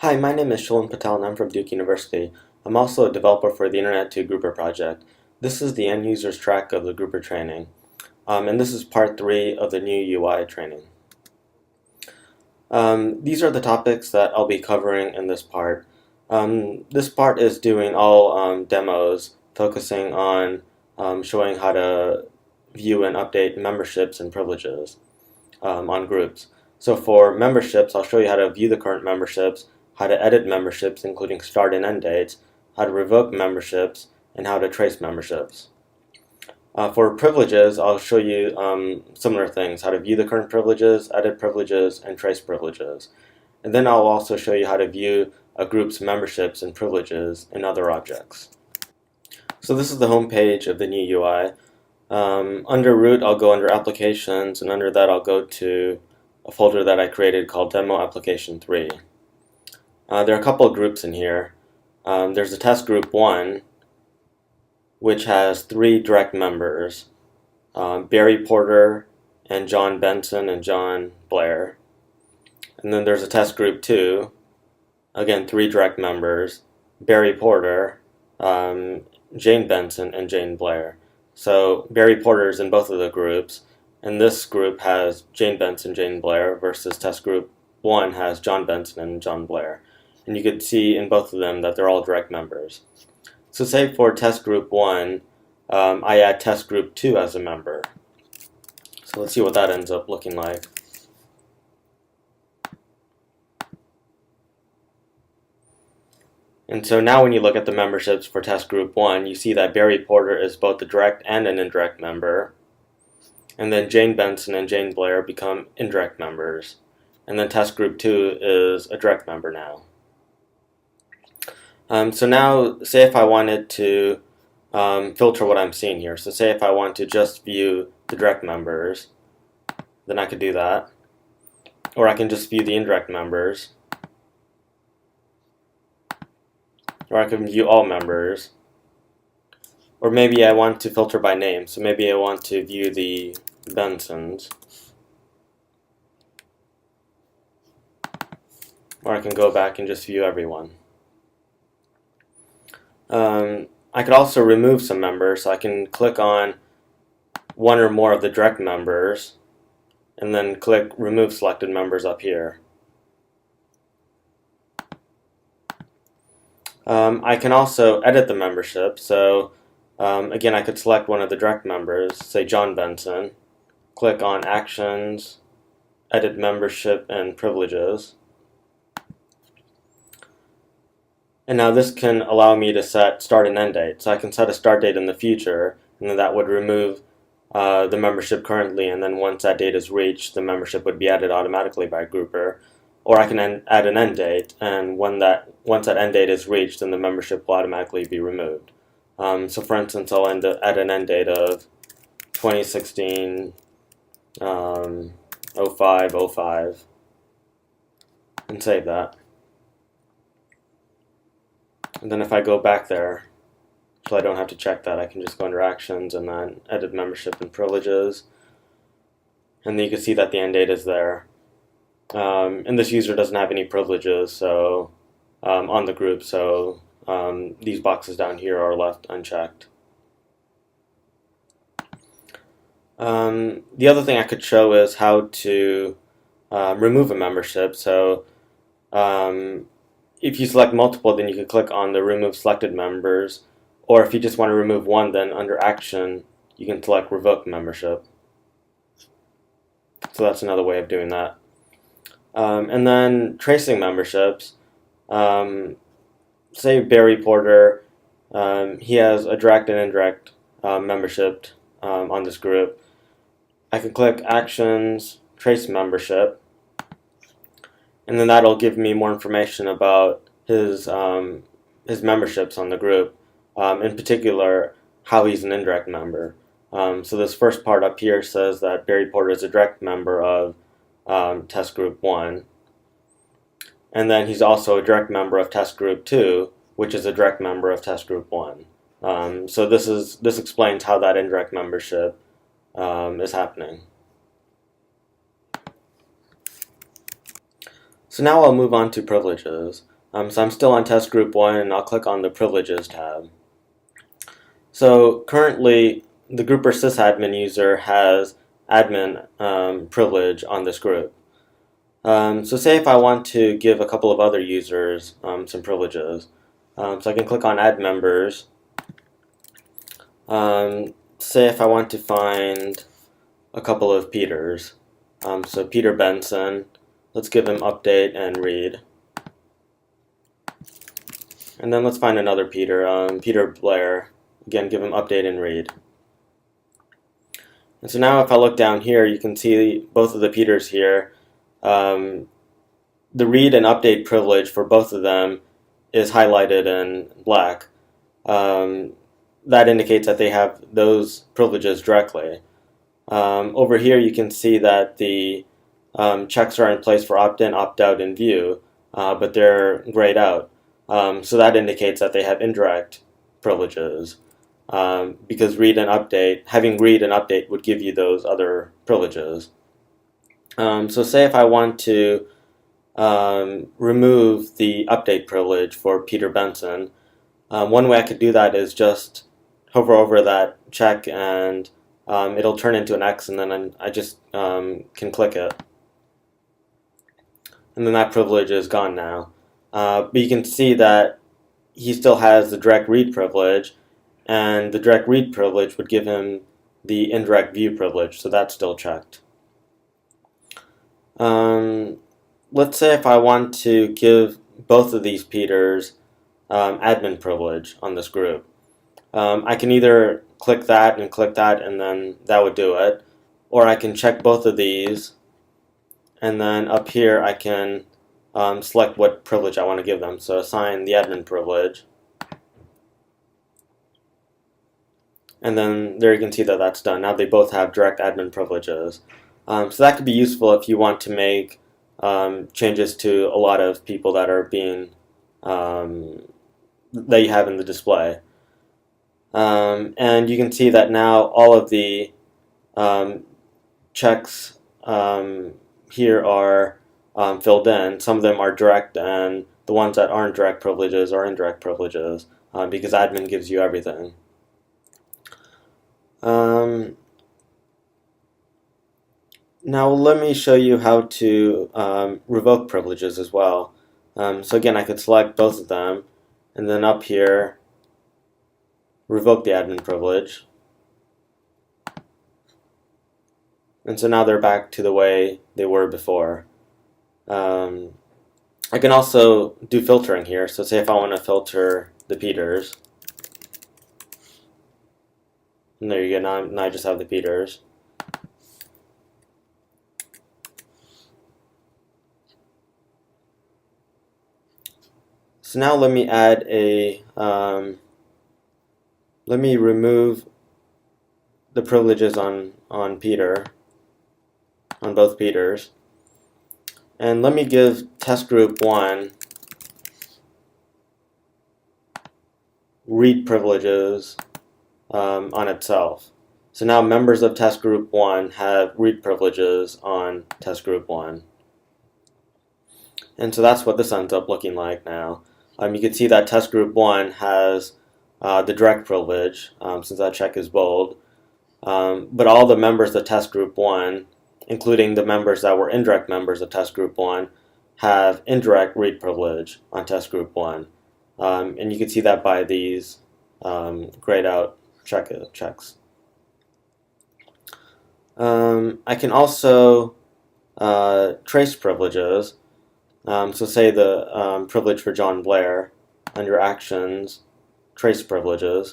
Hi, my name is Shalom Patel and I'm from Duke University. I'm also a developer for the Internet to Grouper project. This is the end users track of the Grouper training. And this is part 3 of the new UI training. These are the topics that I'll be covering in this part. This part is doing all demos, focusing on showing how to view and update memberships and privileges on groups. So for memberships, I'll show you how to view the current memberships, how to edit memberships, including start and end dates, how to revoke memberships, and how to trace memberships. For privileges, I'll show you similar things, how to view the current privileges, edit privileges, and trace privileges. And then I'll also show you how to view a group's memberships and privileges in other objects. So this is the home page of the new UI. Under root, I'll go under applications, and under that I'll go to a folder that I created called Demo Application 3. There are a couple of groups in here. There's the test group 1, which has 3 direct members, Barry Porter and John Benson and John Blair. And then there's a test group 2, again 3 direct members, Barry Porter, Jane Benson, and Jane Blair. So Barry Porter is in both of the groups, and this group has Jane Benson, Jane Blair, versus test group 1 has John Benson and John Blair. And you could see in both of them that they're all direct members. So say for test group 1, I add test group 2 as a member. So let's see what that ends up looking like. And so now when you look at the memberships for test group 1, you see that Barry Porter is both a direct and an indirect member. And then Jane Benson and Jane Blair become indirect members. And then test group 2 is a direct member now. So now, say if I wanted to filter what I'm seeing here. So say if I want to just view the direct members, then I could do that. Or I can just view the indirect members. Or I can view all members. Or maybe I want to filter by name. So maybe I want to view the Bensons. Or I can go back and just view everyone. I could also remove some members, so I can click on one or more of the direct members and then click remove selected members up here. I can also edit the membership, so again I could select one of the direct members, say John Benson, click on actions, edit membership and privileges. And now this can allow me to set start and end date. So I can set a start date in the future, and then that would remove the membership currently, and then once that date is reached, the membership would be added automatically by Grouper. Or I can add an end date, and once that end date is reached, then the membership will automatically be removed. So for instance, I'll add an end date of 2016 05 and save that. And then if I go back there, so I don't have to check that, I can just go under Actions and then Edit Membership and Privileges. And then you can see that the end date is there. And this user doesn't have any privileges so on the group, so these boxes down here are left unchecked. The other thing I could show is how to remove a membership. So if you select multiple, then you can click on the Remove Selected Members, or if you just want to remove one, then under Action, you can select Revoke Membership. So that's another way of doing that. And then tracing memberships. Say Barry Porter, he has a direct and indirect membership on this group. I can click Actions, Trace Membership, and then that'll give me more information about his memberships on the group, in particular how he's an indirect member. So this first part up here says that Barry Porter is a direct member of test group 1, and then he's also a direct member of test group 2, which is a direct member of test group 1. So this explains how that indirect membership is happening. So now I'll move on to privileges. So I'm still on test group 1 and I'll click on the privileges tab. So currently the grouper sysadmin user has admin privilege on this group. So say if I want to give a couple of other users some privileges. So I can click on add members. Say if I want to find a couple of Peters. So Peter Benson, let's give him update and read. And then let's find another Peter, Peter Blair. Again, give him update and read. And so now if I look down here, you can see both of the Peters here. The read and update privilege for both of them is highlighted in black. That indicates that they have those privileges directly. Over here you can see that the checks are in place for opt-in, opt-out, and view, but they're grayed out. So that indicates that they have indirect privileges, because having read and update would give you those other privileges. So say if I want to remove the update privilege for Peter Benson, one way I could do that is just hover over that check and it'll turn into an X, and then I just can click it. And then that privilege is gone now. But you can see that he still has the direct read privilege, and the direct read privilege would give him the indirect view privilege, so that's still checked. Let's say if I want to give both of these Peters admin privilege on this group. I can either click that, and then that would do it, or I can check both of these, and then up here I can select what privilege I want to give them. So assign the admin privilege, and then there you can see that that's done. Now they both have direct admin privileges. So that could be useful if you want to make changes to a lot of people that are being that you have in the display. And you can see that now all of the checks here are filled in. Some of them are direct, and the ones that aren't direct privileges are indirect privileges, because admin gives you everything. Now let me show you how to revoke privileges as well. So again, I could select both of them, and then up here revoke the admin privilege. And so now they're back to the way they were before. I can also do filtering here. So say if I want to filter the Peters. And there you go, now I just have the Peters. So now let me add let me remove the privileges on Peter, on both Peters. And let me give test group 1 read privileges on itself. So now members of test group 1 have read privileges on test group 1. And so that's what this ends up looking like now. You can see that test group 1 has the direct privilege, since that check is bold. But all the members of test group 1, including the members that were indirect members of test group 1, have indirect read privilege on test group 1. And you can see that by these grayed out checks. I can also trace privileges. So say the privilege for John Blair, under actions, trace privileges.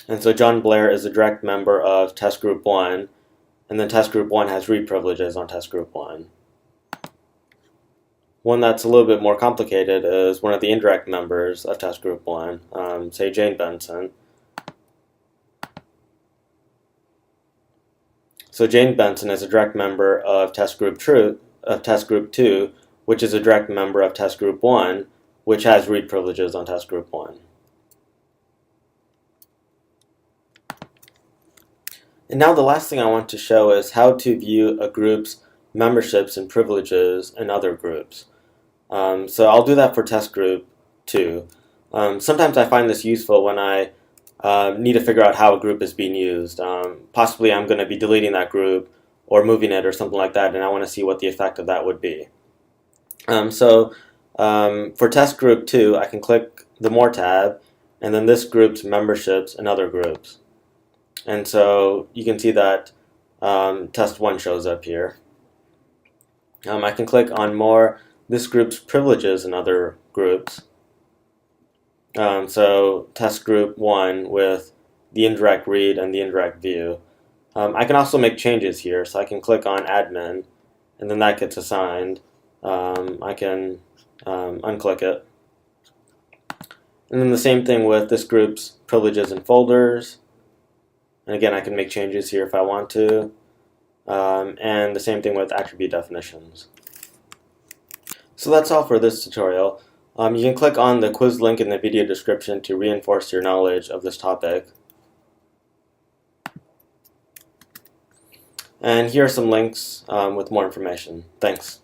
And so John Blair is a direct member of test group 1, and then test group 1 has read privileges on test group 1. One that's a little bit more complicated is one of the indirect members of test group 1, say Jane Benson. So Jane Benson is a direct member of test group 2, which is a direct member of test group 1, which has read privileges on test group 1. And now the last thing I want to show is how to view a group's memberships and privileges in other groups. So I'll do that for test group 2. Sometimes I find this useful when I need to figure out how a group is being used. Possibly I'm going to be deleting that group or moving it or something like that, and I want to see what the effect of that would be. For test group 2, I can click the More tab, and then this group's memberships and other groups. And so you can see that test 1 shows up here. I can click on More, this group's privileges and other groups. So test group 1 with the indirect read and the indirect view. I can also make changes here, so I can click on admin, and then that gets assigned. I can unclick it. And then the same thing with this group's privileges and folders. And again, I can make changes here if I want to. And the same thing with attribute definitions. So that's all for this tutorial. You can click on the quiz link in the video description to reinforce your knowledge of this topic. And here are some links with more information. Thanks.